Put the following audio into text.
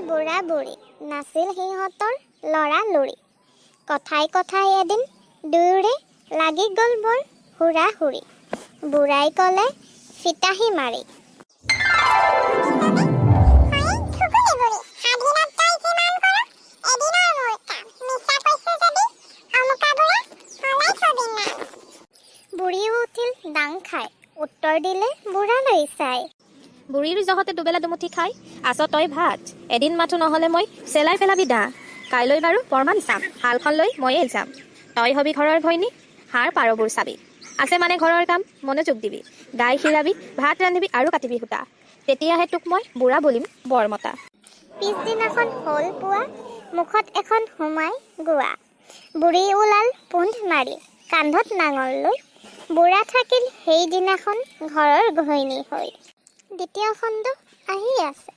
বুঢ়া বুঢ়ী, নাছিল সিহঁতৰ ল'ৰা লৰি। কথাই কথাই এদিন দুয়োৰে লাগি গ'ল বৰ হুৰা-হুৰি। বুঢ়াই ক'লে ফিতাহী মাৰি, বুঢ়ীও উঠিল ডাং খাই, উত্তৰ দিলে বুঢ়ালৈ চাই। বুঢ়ীৰ জহতে দুবেলা দুমুঠি খাই আছ তই ভাত। এদিন মাথো নহ'লে মই চেলাই পেলাবি দা। কাইলৈ বাৰু প্ৰমাণ চাম, হালখন লৈ ময়ে যাম। তই হবি ঘৰৰ ঘৈণী, হাড় পাৰবোৰ চাবি। আছে মানে ঘৰৰ কাম, মনোযোগ দিবি। গাই খীৰাবি, ভাত ৰান্ধিবি আৰু কাটিবি সূতা। তেতিয়াহে তোক মই বুঢ়া বলিম বৰমতা। পিছদিনাখন হ'ল পুৱা, মুখত এখন সোমাই গোৱা। বুঢ়ী ওলাল পোন্ধ মাৰি, কান্ধত নাঙল লৈ। বুঢ়া থাকিল সেইদিনাখন ঘৰৰ ঘৈণী হৈ। দ্বিতীয় খণ্ড আহি আছে।